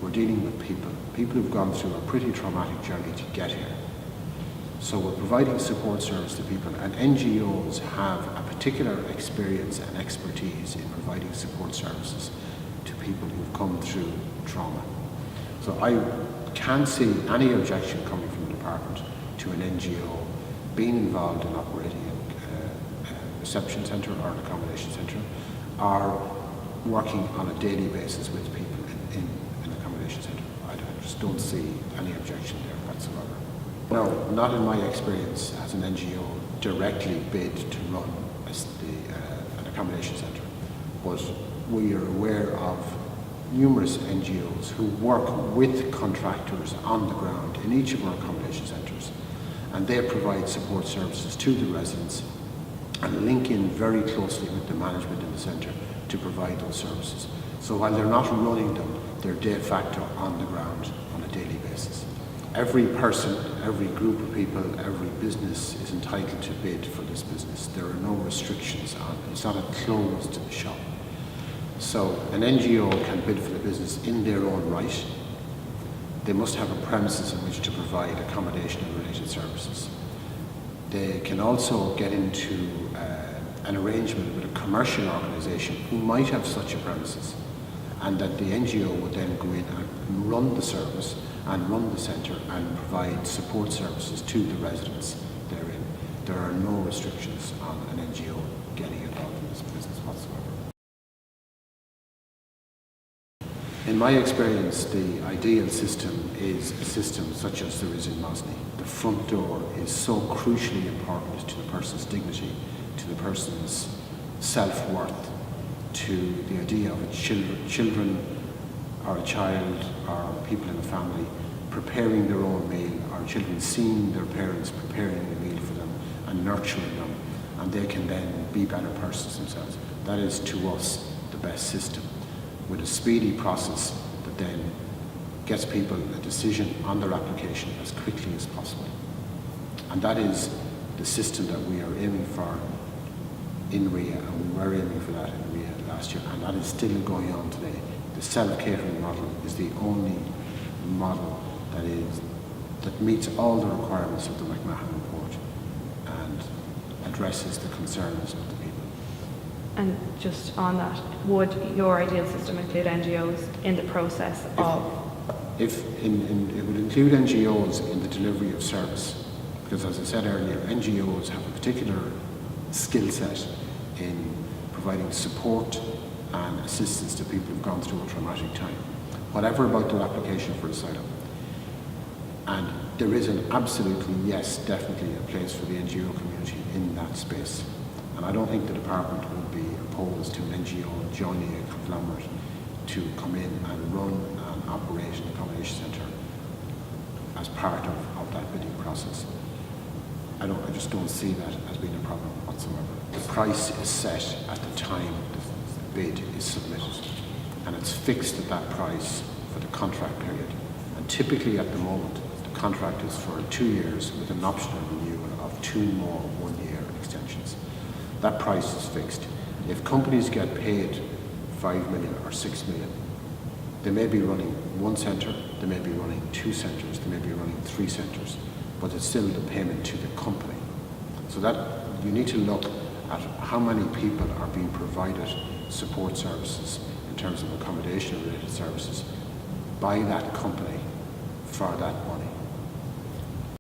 we're dealing with people who've gone through a pretty traumatic journey to get here. So we're providing support service to people, and NGOs have a particular experience and expertise in providing support services to people who've come through trauma. So I can't see any objection coming from the department to an NGO being involved in operating a reception centre or an accommodation centre, or working on a daily basis with people in an accommodation centre. I just don't see any objection there whatsoever. No, not in my experience has an NGO directly bid to run an accommodation centre, but we are aware of numerous NGOs who work with contractors on the ground in each of our accommodation centres, and they provide support services to the residents and link in very closely with the management in the centre to provide those services. So while they're not running them, they're de facto on the ground on a daily basis. Every person, every group of people, every business is entitled to bid for this business. There are no restrictions on it. It's not a closed shop. So an NGO can bid for the business in their own right. They must have a premises in which to provide accommodation and related services. They can also get into an arrangement with a commercial organisation who might have such a premises, and that the NGO would then go in and run the service and run the centre and provide support services to the residents therein. There are no restrictions on an NGO getting involved in this business whatsoever. In my experience, the ideal system is a system such as there is in Mosney. The front door is so crucially important to the person's dignity, to the person's self-worth, to the idea of children or a child or people in a family preparing their own meal, or children seeing their parents preparing the meal for them and nurturing them, and they can then be better persons themselves. That is, to us, the best system, with a speedy process that then gets people a decision on their application as quickly as possible. And that is the system that we are aiming for in RIA, and we were aiming for that in RIA last year, and that is still going on today. The self-catering model is the only model that meets all the requirements of the McMahon report and addresses the concerns of the people. And just on that, would your ideal system include NGOs in the process of? It would include NGOs in the delivery of service, because as I said earlier, NGOs have a particular skill set in providing support and assistance to people who've gone through a traumatic time, whatever about their application for asylum. And there is an absolutely, yes, definitely a place for the NGO community in that space. And I don't think the department would be opposed to an NGO joining a conglomerate to come in and run and operate an accommodation centre as part of that bidding process. I just don't see that as being a problem whatsoever. The price is set at the time the bid is submitted, and it's fixed at that price for the contract period. And typically at the moment, the contract is for 2 years with an optional renewal of 2 more 1-year extensions. That price is fixed. If companies get paid 5 million or 6 million, they may be running 1 centre, they may be running 2 centres, they may be running 3 centres, but it's still the payment to the company. So that you need to look at how many people are being provided support services in terms of accommodation related services by that company for that money.